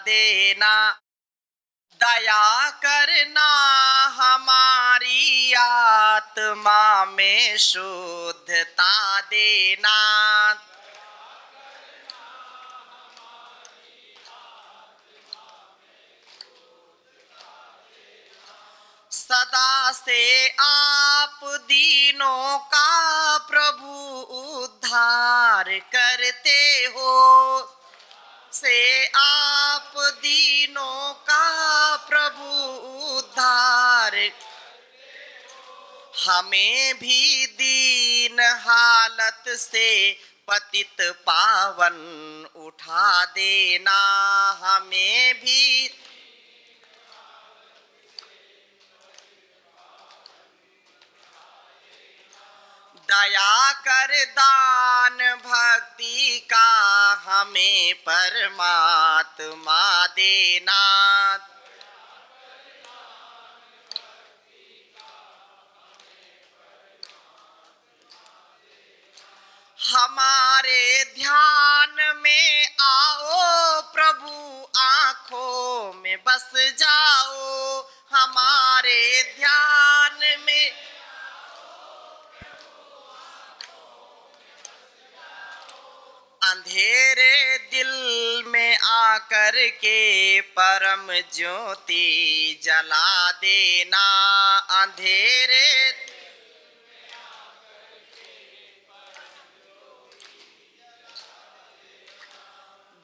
देना। दया करना हमारी आत्मा में शुद्धता देना। सदा से आप दीनों का प्रभु उद्धार करते हो। से आप दीनों का प्रभु उद्धार। हमें भी दीन हालत से पतित पावन उठा देना। हमें भी दया कर दान भक्ति का हमें परमात्मा देना। हमारे ध्यान में आओ प्रभु, आंखों में बस जाओ। हमारे ध्यान में अंधेरे दिल में आकर के परम ज्योति जला देना। अंधेरे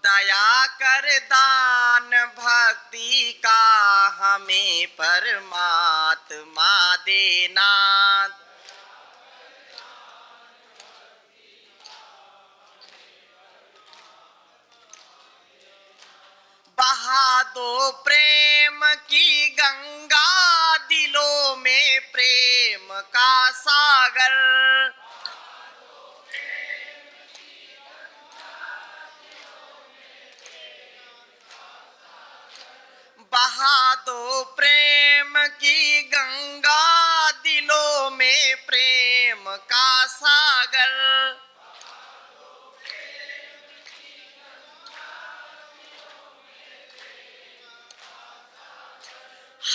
दया कर दान भक्ति का हमें परमात्मा देना। बहा दो प्रेम की गंगा, दिलों में प्रेम का सागर। बहा दो प्रेम की गंगा, दिलों में प्रेम का सागर।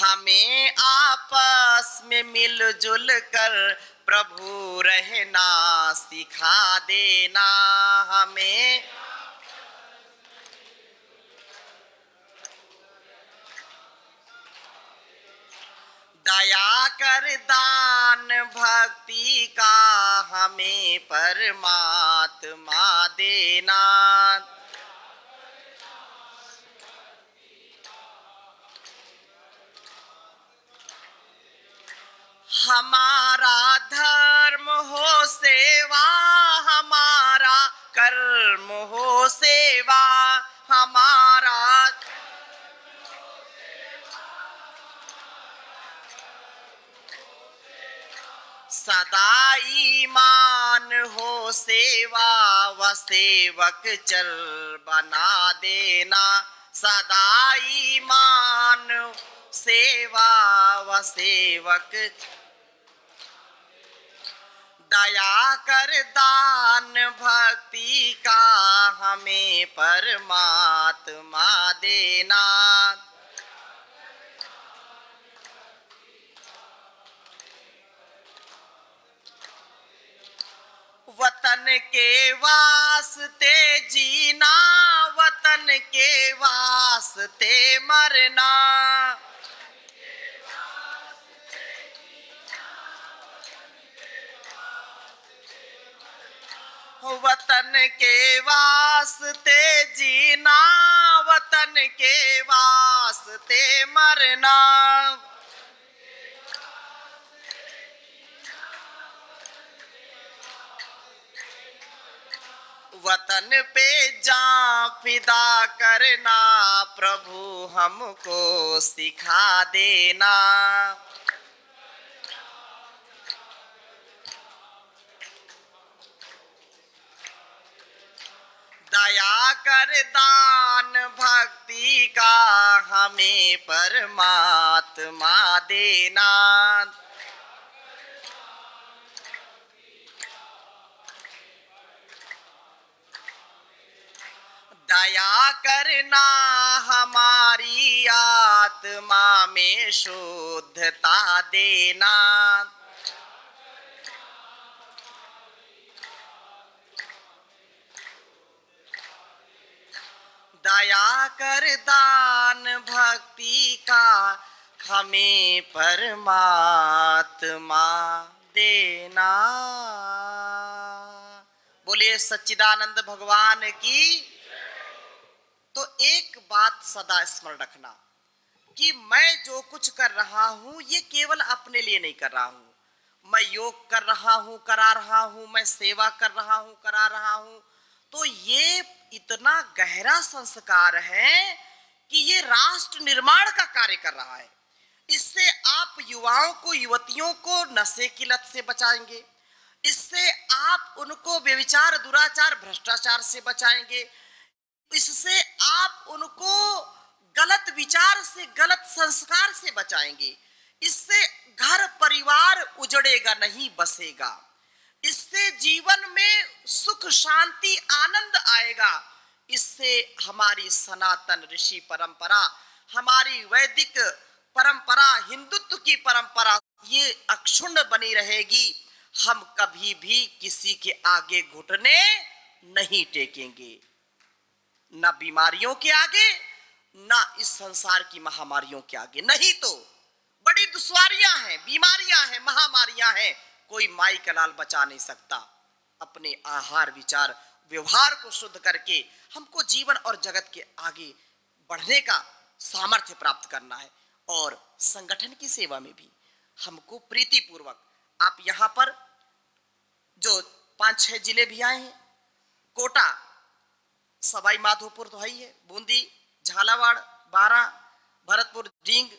हमें आपस में मिलजुल कर प्रभु रहना सिखा देना। हमें दया कर दान भक्ति का हमें परमात्मा देना। हमारा धर्म हो सेवा, हमारा कर्म हो सेवा। हमारा सदा ईमान हो सेवा, व सेवक चल बना देना। सदा ईमान सेवा व सेवक। दया कर दान भक्ति का हमें परमात्मा देना। वतन के वास्ते जीना, वतन के वास्ते मरना। वतन के वास्ते जीना, वतन के वास्ते मरना। वतन पे जान फिदा करना प्रभु हमको सिखा देना। दया कर दान भक्ति का हमें परमात्मा देना। दया करना हमारी आत्मा में शुद्धता देना। दया कर दान भक्ति का हमें परमात्मा देना। बोलिए सच्चिदानंद भगवान की। तो एक बात सदा स्मरण रखना कि मैं जो कुछ कर रहा हूं ये केवल अपने लिए नहीं कर रहा हूं। मैं योग कर रहा हूं, करा रहा हूं, मैं सेवा कर रहा हूं, करा रहा हूं, तो ये इतना गहरा संस्कार है कि ये राष्ट्र निर्माण का कार्य कर रहा है। इससे आप युवाओं को, युवतियों को नशे की लत से बचाएंगे। इससे आप उनको व्यभिचार, दुराचार, भ्रष्टाचार से बचाएंगे। इससे आप उनको गलत विचार से, गलत संस्कार से बचाएंगे। इससे घर परिवार उजड़ेगा नहीं, बसेगा। इससे जीवन में सुख, शांति, आनंद आएगा। इससे हमारी सनातन ऋषि परंपरा, हमारी वैदिक परंपरा, हिंदुत्व की परंपरा ये अक्षुण्ण बनी रहेगी। हम कभी भी किसी के आगे घुटने नहीं टेकेंगे, ना बीमारियों के आगे, ना इस संसार की महामारियों के आगे। नहीं तो बड़ी दुश्वारियां हैं, बीमारियां हैं, महामारियां हैं, कोई माई का लाल बचा नहीं सकता। अपने आहार, विचार, व्यवहार को शुद्ध करके हमको जीवन और जगत के आगे बढ़ने का सामर्थ्य प्राप्त करना है। और संगठन की सेवा में भी हमको प्रीतिपूर्वक, आप यहां पर जो 5-6 जिले भी आए हैं, कोटा, सवाई माधोपुर तो है ही है, बूंदी, झालावाड़, बारा, भरतपुर, डींग,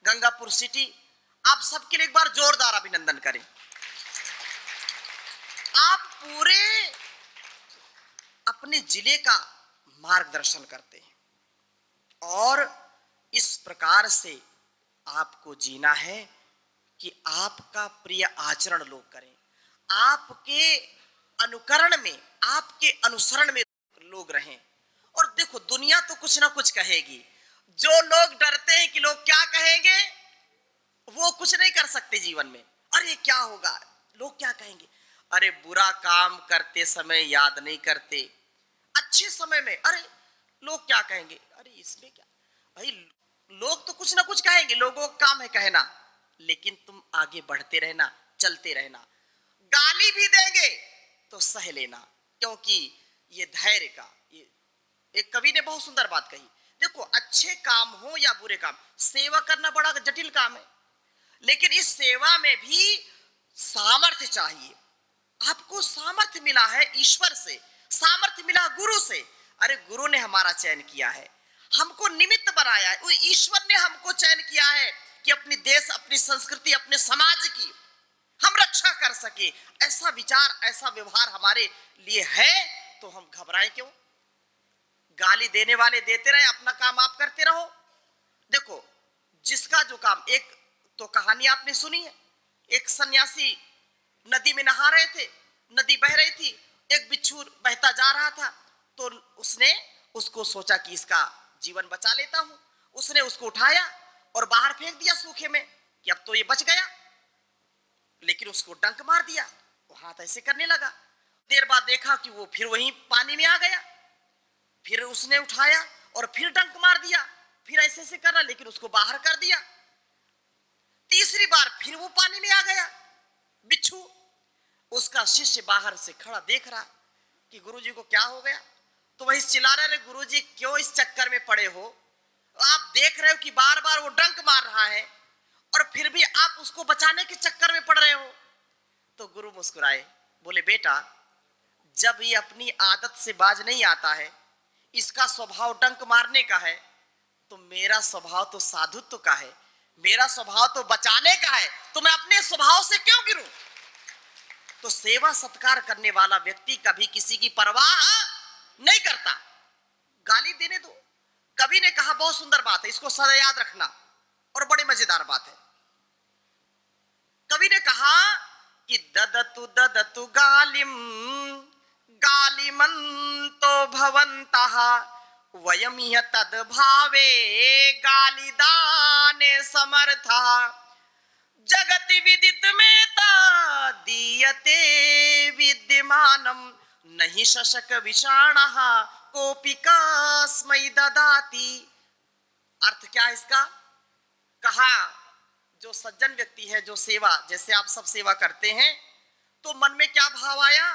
गंगापुर सिटी, आप सबके लिए एक बार जोरदार अभिनंदन करें। आप पूरे अपने जिले का मार्गदर्शन करते हैं और इस प्रकार से आपको जीना है कि आपका प्रिय आचरण लोग करें, आपके अनुकरण में, आपके अनुसरण में लोग रहें। और देखो, दुनिया तो कुछ ना कुछ कहेगी। जो लोग डरते हैं कि लोग क्या कहेंगे, वो कुछ नहीं कर सकते जीवन में। अरे क्या होगा, लोग क्या कहेंगे। अरे बुरा काम करते समय याद नहीं करते, अच्छे समय में अरे लोग क्या कहेंगे, अरे इसमें क्या। भाई लोग तो कुछ ना कुछ कहेंगे, लोगों का काम है कहना, लेकिन तुम आगे बढ़ते रहना, चलते रहना। गाली भी देंगे तो सह लेना, क्योंकि ये धैर्य का, ये एक कवि ने बहुत सुंदर बात कही। देखो, अच्छे काम हो या बुरे काम, सेवा करना बड़ा जटिल काम है, लेकिन इस सेवा में भी सामर्थ्य चाहिए। आपको सामर्थ्य मिला है ईश्वर से, सामर्थ्य मिला गुरु से। अरे गुरु ने हमारा चयन किया है, हमको निमित्त बनाया है। वो ईश्वर ने हमको चयन किया है कि अपनी देश, अपनी संस्कृति, अपने समाज की हम रक्षा कर सके। ऐसा विचार, ऐसा व्यवहार हमारे लिए है, तो हम घबराएं क्यों। गाली देने वाले देते रहे, अपना काम आप करते रहो। देखो, जिसका जो काम, एक तो कहानी आपने सुनी है, एक सन्यासी नदी में नहा रहे थे, नदी बह रही थी, एक बिच्छू बहता जा रहा था, तो उसने उसको सोचा कि इसका जीवन बचा लेता हूं। उसने उसको उठाया और बाहर फेंक दिया सूखे में कि अब तो ये बच गया, लेकिन उसको डंक मार दिया। वो हाथ ऐसे करने लगा, देर बाद देखा कि वो फिर वहीं पानी में आ गया। फिर उसने उठाया और फिर डंक मार दिया, फिर ऐसे ऐसे कर रहा, लेकिन उसको बाहर कर दिया। तीसरी बार फिर वो पानी में आ गया बिच्छू। उसका शिष्य बाहर से खड़ा देख रहा कि गुरुजी को क्या हो गया। तो वही चिल्ला रहे, गुरुजी क्यों इस चक्कर में पड़े हो, आप देख रहे हो कि बार बार वो डंक मार रहा है और फिर भी आप उसको बचाने के चक्कर में पड़ रहे हो। तो गुरु मुस्कुराए, बोले बेटा, जब ये अपनी आदत से बाज नहीं आता है, इसका स्वभाव डंक मारने का है, तो मेरा स्वभाव तो साधुत्व का है, मेरा स्वभाव तो बचाने का है, तो मैं अपने स्वभाव से क्यों गिरूं। तो सेवा सत्कार करने वाला व्यक्ति कभी किसी की परवाह नहीं करता। गाली देने दो। कवि ने कहा, बहुत सुंदर बात है, इसको सदा याद रखना, और बड़ी मजेदार बात है। कवि ने कहा कि ददतु ददतु गालिम गालिमन्तो भवन्तः वयम इह तद्भावे गालिदाने समर्थः जगति विदित में दीयते विद्यमानम नहीं शशक विषाणः कोपि कस्मै ददाति। अर्थ क्या है इसका? कहा जो सज्जन व्यक्ति है, जो सेवा, जैसे आप सब सेवा करते हैं तो मन में क्या भाव आया?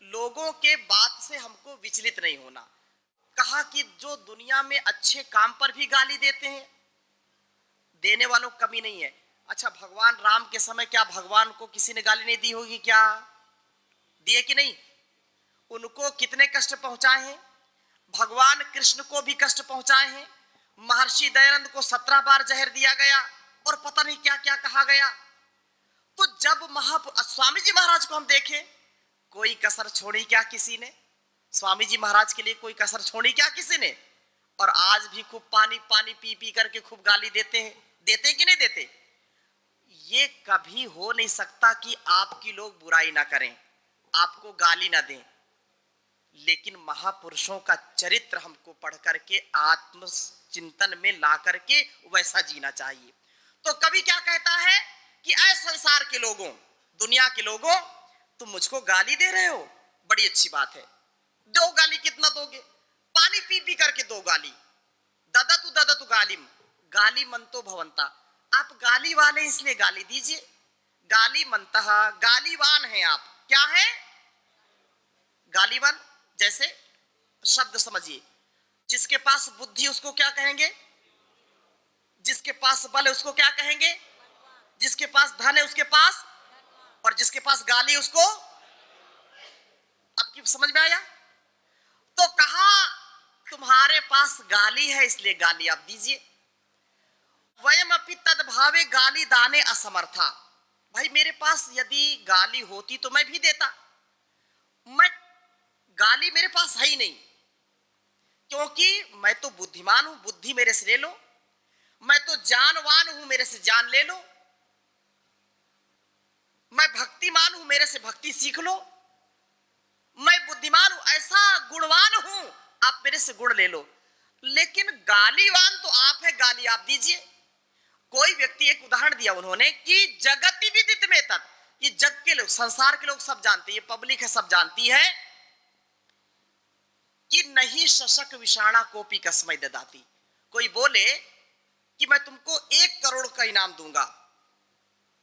लोगों के बात से हमको विचलित नहीं होना। कहा कि जो दुनिया में अच्छे काम पर भी गाली देते हैं, देने वालों की कमी नहीं है। अच्छा, भगवान राम के समय क्या भगवान को किसी ने गाली नहीं दी होगी? क्या दिए कि नहीं? उनको कितने कष्ट पहुंचाए हैं। भगवान कृष्ण को भी कष्ट पहुंचाए हैं। महर्षि दयानंद को 17 बार जहर दिया गया और पता नहीं क्या क्या कहा गया। तो जब स्वामी जी महाराज को हम देखें, कोई कसर छोड़ी क्या किसी ने? स्वामी जी महाराज के लिए कोई कसर छोड़ी क्या किसी ने? और आज भी खूब पानी पानी पी पी करके खूब गाली देते हैं। देते कि नहीं देते? ये कभी हो नहीं सकता कि आपकी लोग बुराई ना करें, आपको गाली ना दें, लेकिन महापुरुषों का चरित्र हमको पढ़ करके आत्म चिंतन में ला करके वैसा जीना चाहिए। तो कवि क्या कहता है कि ऐ संसार के लोगों, दुनिया के लोगों, तुम मुझको गाली दे रहे हो, बड़ी अच्छी बात है। दो गाली, कितना दोगे? पानी पी पी करके दो गाली। दादा तू गालिम, गाली मंतो भवंता, आप गाली वाले इसलिए गाली दीजिए। गाली मंतः, गालीवान हैं आप। क्या है? गालीवान। जैसे शब्द समझिए, जिसके पास बुद्धि उसको क्या कहेंगे? जिसके पास बल है उसको क्या कहेंगे? जिसके पास धन है उसके पास, और जिसके पास गाली उसको। आपकी समझ में आया? तो कहा तुम्हारे पास गाली है इसलिए गाली आप दीजिए। वयम अपि तद्भावे गाली दाने असमर्था। भाई मेरे पास यदि गाली होती तो मैं भी देता। मैं गाली मेरे पास है ही नहीं, क्योंकि मैं तो बुद्धिमान हूं, बुद्धि मेरे से ले लो। मैं तो जानवान हूं, मेरे से जान ले लो। मैं भक्तिमान हूं, मेरे से भक्ति सीख लो। मैं बुद्धिमान हूं, ऐसा गुणवान हूं, आप मेरे से गुण ले लो। लेकिन गालीवान तो आप है, गाली आप दीजिए। कोई व्यक्ति, एक उदाहरण दिया उन्होंने कि जगति विदित में तत्, ये जग के लोग, संसार के लोग सब जानते हैं, ये पब्लिक है सब जानती है कि नहीं शशक विषाणा कोपी कस्मै ददाति। कोई बोले कि मैं तुमको 1 करोड़ का इनाम दूंगा,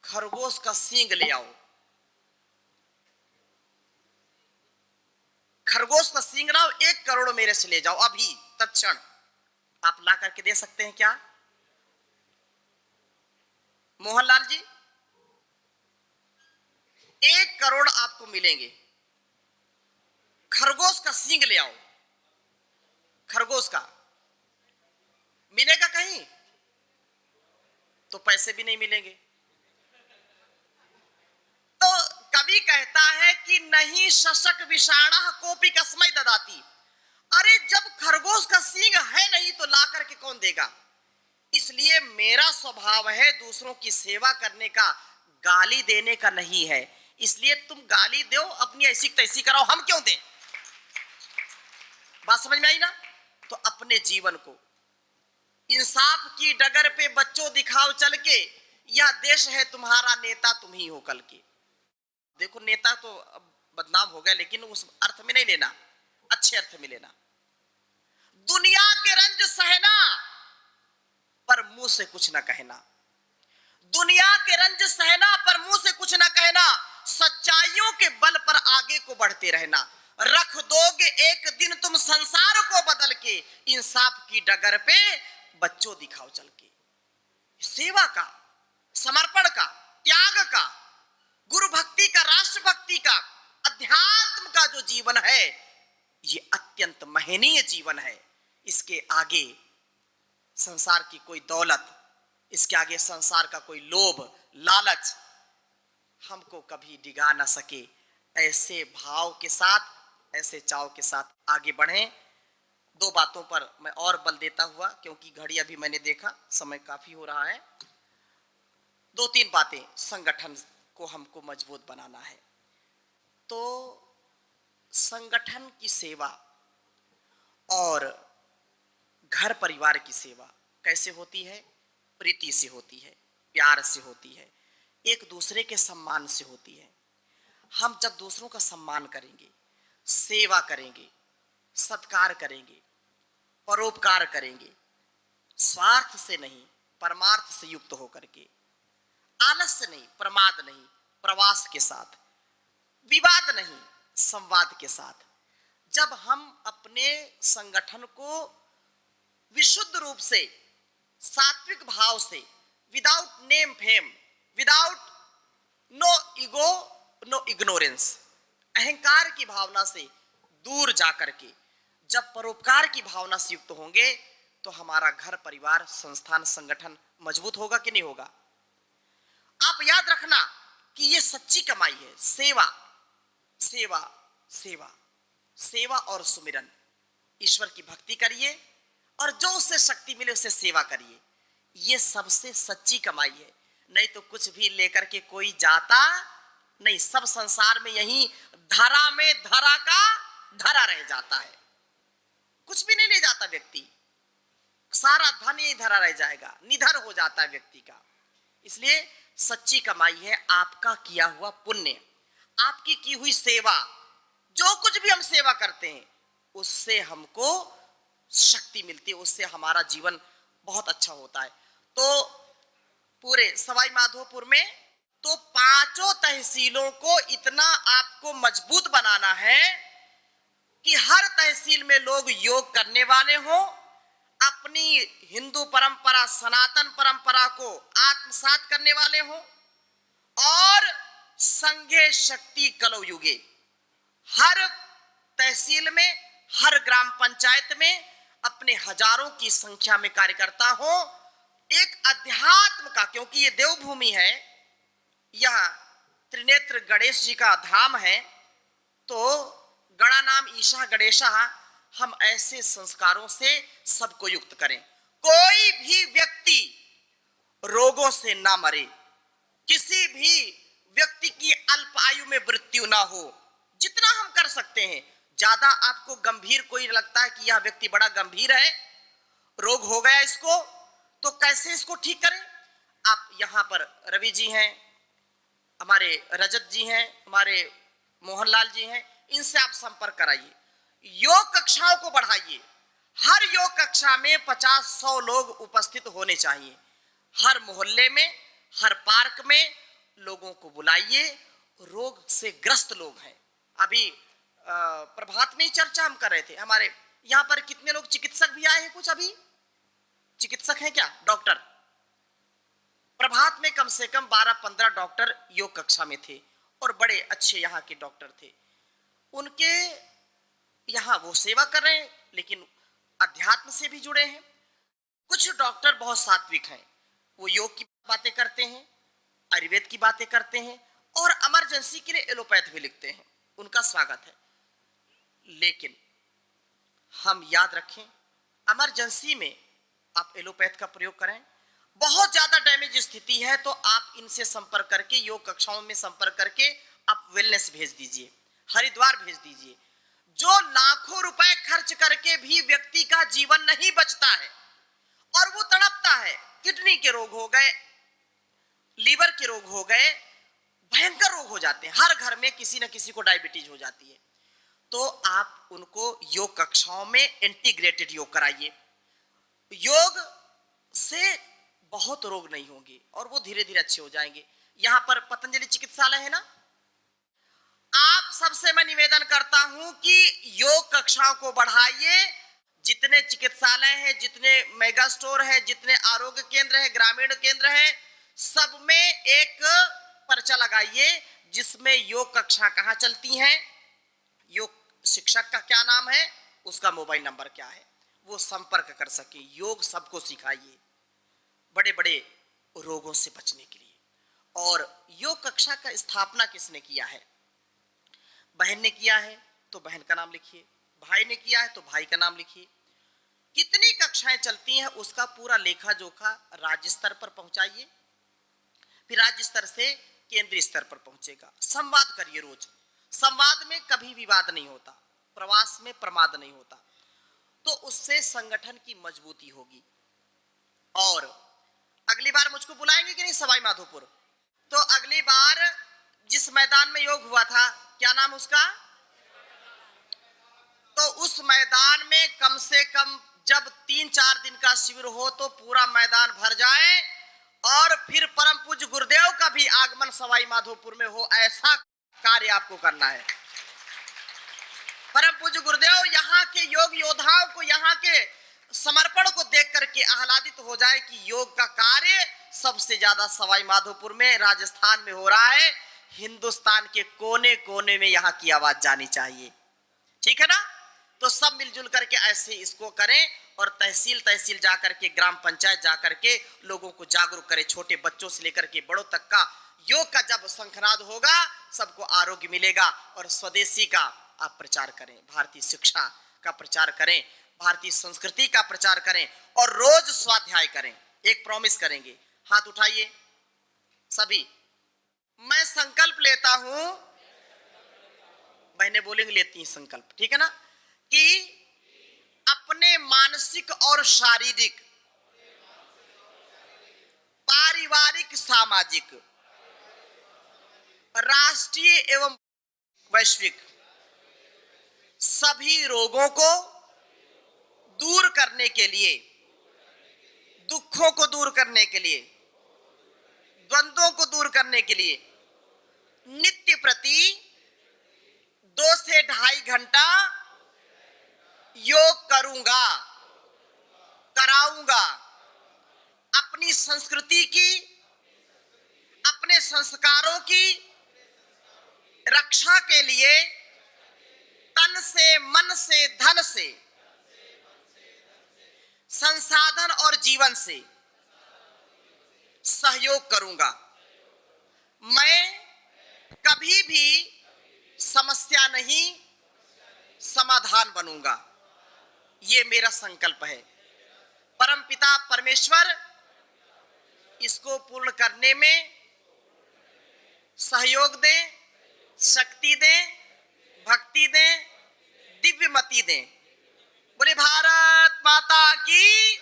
खरगोश का सींग ले आओ। खरगोश का सींग लाओ, 1 करोड़ मेरे से ले जाओ अभी तत्क्षण। आप ला करके दे सकते हैं क्या? मोहनलाल जी, 1 करोड़ आपको मिलेंगे, खरगोश का सींग ले आओ। खरगोश का मिलेगा कहीं? तो पैसे भी नहीं मिलेंगे। तो कवि कहता है कि नहीं शशक विषाणः कोपी कस्मै ददाति। अरे जब खरगोश का सींग है नहीं तो ला करके कौन देगा? इसलिए मेरा स्वभाव है दूसरों की सेवा करने का, गाली देने का नहीं है। इसलिए तुम गाली दो, अपनी ऐसी तैसी कराओ, हम क्यों दें? बात समझ में आई ना? तो अपने जीवन को इंसाफ की डगर पे बच्चों दिखाओ चल के, यह देश है तुम्हारा, नेता तुम ही हो कल के। देखो नेता तो अब बदनाम हो गया, लेकिन उस अर्थ में नहीं लेना, अच्छे अर्थ में लेना। दुनिया के रंज सहना पर मुंह से कुछ ना कहना। दुनिया के रंज सहना पर मुंह से कुछ ना कहना। सच्चाइयों के बल पर आगे को बढ़ते रहना। रख दोगे एक दिन तुम संसार को बदल के, इंसाफ की डगर पे बच्चों दिखाओ चल के। सेवा का, समर्पण का, त्याग का, गुरु भक्ति का, राष्ट्र भक्ति का, अध्यात्म का जो जीवन है, ये अत्यंत महनीय जीवन है। इसके आगे संसार की कोई दौलत, इसके आगे संसार का कोई लोभ लालच हमको कभी डिगा ना सके। ऐसे भाव के साथ, ऐसे चाव के साथ आगे बढ़ें। 2 बातों पर मैं और बल देता हुआ, क्योंकि घड़ी अभी मैंने देखा समय काफी हो रहा है। 2-3 बातें। संगठन को हमको मजबूत बनाना है, तो संगठन की सेवा और घर परिवार की सेवा कैसे होती है? प्रीति से होती है, प्यार से होती है, एक दूसरे के सम्मान से होती है। हम जब दूसरों का सम्मान करेंगे, सेवा करेंगे, सत्कार करेंगे, परोपकार करेंगे, स्वार्थ से नहीं परमार्थ से युक्त होकर के, आलस्य नहीं, प्रमाद नहीं, प्रवास के साथ, विवाद नहीं, संवाद के साथ, जब हम अपने संगठन को विशुद्ध रूप से सात्विक भाव से, without name fame, without no ego no ignorance, अहंकार की भावना से दूर जाकर के जब परोपकार की भावना से युक्त होंगे तो हमारा घर परिवार संस्थान संगठन मजबूत होगा कि नहीं होगा? आप याद रखना कि ये सच्ची कमाई है। सेवा सेवा सेवा सेवा और सुमिरन, ईश्वर की भक्ति करिए और जो उससे शक्ति मिले उससे सेवा करिए, ये सबसे सच्ची कमाई है। नहीं तो कुछ भी लेकर के कोई जाता नहीं, सब संसार में यही धरा में धरा का धरा रह जाता है, कुछ भी नहीं ले जाता व्यक्ति, सारा धन यही धरा रह जाएगा, निधर हो जाता है व्यक्ति का। इसलिए सच्ची कमाई है आपका किया हुआ पुण्य, आपकी की हुई सेवा, जो कुछ भी हम सेवा करते हैं उससे हमको शक्ति मिलती है, उससे हमारा जीवन बहुत अच्छा होता है। तो पूरे सवाई माधोपुर में तो पांचों तहसीलों को इतना आपको मजबूत बनाना है कि हर तहसील में लोग योग करने वाले हों, अपनी हिंदू परंपरा सनातन परंपरा को आत्मसात करने वाले हों और संघे शक्ति कलौ युगे, हर तहसील में, हर ग्राम पंचायत में अपने हजारों की संख्या में कार्यकर्ता हो, एक अध्यात्म का, क्योंकि ये देवभूमि है, यह त्रिनेत्र गणेश जी का धाम है, तो गणा नाम ईशा गणेशा, हम ऐसे संस्कारों से सबको युक्त करें। कोई भी व्यक्ति रोगों से ना मरे, किसी भी व्यक्ति की अल्प आयु में मृत्यु ना हो, जितना हम कर सकते हैं। ज्यादा आपको गंभीर कोई लगता है कि यह व्यक्ति बड़ा गंभीर है, रोग हो गया इसको, तो कैसे इसको ठीक करें? आप यहाँ पर रवि जी हैं, हमारे रजत जी हैं, हमारे मोहनलाल जी हैं, इनसे आप संपर्क कराइए, योग कक्षाओं को बढ़ाइए। हर योग कक्षा में 50-100 लोग उपस्थित होने चाहिए। हर मोहल्ले में, हर पार्क में लोगों को बुलाइए। रोग से ग्रस्त लोग हैं। अभी प्रभात में ही चर्चा हम कर रहे थे, हमारे यहाँ पर कितने लोग चिकित्सक भी आए हैं, कुछ अभी चिकित्सक हैं क्या, डॉक्टर? प्रभात में कम से कम 12-15 डॉक्टर योग कक्षा में थे और बड़े अच्छे यहाँ के डॉक्टर थे। उनके यहाँ वो सेवा कर रहे हैं लेकिन अध्यात्म से भी जुड़े हैं। कुछ डॉक्टर बहुत सात्विक हैं, वो योग की बातें करते हैं, आयुर्वेद की बातें करते हैं और इमरजेंसी के लिए एलोपैथ भी लिखते हैं, उनका स्वागत है। लेकिन हम याद रखें, इमरजेंसी में आप एलोपैथ का प्रयोग करें, बहुत ज्यादा डैमेज स्थिति है तो आप इनसे संपर्क करके, योग कक्षाओं में संपर्क करके आप वेलनेस भेज दीजिए, हरिद्वार भेज दीजिए। जो लाखों रुपए खर्च करके भी व्यक्ति का जीवन नहीं बचता है और वो तड़पता है, किडनी के रोग हो गए, लीवर के रोग हो गए, भयंकर रोग हो जाते हैं, हर घर में किसी न किसी को डायबिटीज हो जाती है, तो आप उनको योग कक्षाओं में इंटीग्रेटेड योग कराइए। योग से बहुत रोग नहीं होंगे और वो धीरे धीरे अच्छे हो जाएंगे। यहां पर पतंजलि चिकित्सालय है ना, आप सबसे मैं निवेदन करता हूं कि योग कक्षाओं को बढ़ाइए। जितने चिकित्सालय हैं, जितने मेगा स्टोर है, जितने आरोग्य केंद्र है, ग्रामीण केंद्र है, सब में एक पर्चा लगाइए जिसमें योग कक्षा कहां चलती हैं, योग शिक्षक का क्या नाम है, उसका मोबाइल नंबर क्या है, वो संपर्क कर सके। योग सबको सिखाइए बड़े बड़े रोगों से बचने के लिए। और योग कक्षा का स्थापना किसने किया है? बहन ने किया है तो बहन का नाम लिखिए, भाई ने किया है तो भाई का नाम लिखिए। कितनी कक्षाएं चलती हैं उसका पूरा लेखा जोखा राज्य स्तर पर पहुंचाइए, फिर राज्य स्तर से केंद्रीय स्तर पर पहुंचेगा। संवाद करिए रोज, संवाद में कभी विवाद नहीं होता, प्रवास में प्रमाद नहीं होता, तो उससे संगठन की मजबूती होगी। और अगली बार मुझको बुलाएंगे कि नहीं सवाई माधोपुर? तो अगली बार जिस मैदान में योग हुआ था, क्या नाम उसका, तो उस मैदान में कम से कम जब 3-4 दिन का शिविर हो तो पूरा मैदान भर जाए और फिर परम पूज्य गुरुदेव का भी आगमन सवाई माधोपुर में हो, ऐसा कार्य आपको करना है। परम पूज्य गुरुदेव यहाँ के योग योद्धाओं को, यहाँ के समर्पण को देख करके आह्लादित हो जाए कि योग का कार्य सबसे ज्यादा सवाई माधोपुर में, राजस्थान में हो रहा है। हिंदुस्तान के कोने कोने में यहाँ की आवाज जानी चाहिए, ठीक है ना? तो सब मिलजुल करके ऐसे इसको करें और तहसील तहसील जाकर के, ग्राम पंचायत जाकर के लोगों को जागरूक करें। छोटे बच्चों से लेकर के बड़ों तक का योग का जब शंखनाद होगा, सबको आरोग्य मिलेगा। और स्वदेशी का आप प्रचार करें, भारतीय शिक्षा का प्रचार करें, भारतीय संस्कृति का प्रचार करें और रोज स्वाध्याय करें। एक प्रॉमिस करेंगे, हाथ उठाइए सभी। मैं संकल्प लेता हूं, बहने बोलेंगे लेती हैं संकल्प, ठीक है ना, कि अपने मानसिक और शारीरिक, पारिवारिक, सामाजिक, राष्ट्रीय एवं वैश्विक सभी रोगों को दूर करने के लिए, दुखों को दूर करने के लिए, द्वंद्वों को दूर करने के लिए नित्य प्रति 2 से 2.5 घंटा योग करूंगा, कराऊंगा। अपनी संस्कृति की, अपने संस्कारों की रक्षा के लिए तन से, मन से, धन से, संसाधन और जीवन से सहयोग करूंगा। मैं कभी भी समस्या नहीं, समाधान बनूंगा। ये मेरा संकल्प है। परमपिता परमेश्वर इसको पूर्ण करने में सहयोग दें, शक्ति दें, भक्ति दें, दिव्य मति दें। बोले भारत माता की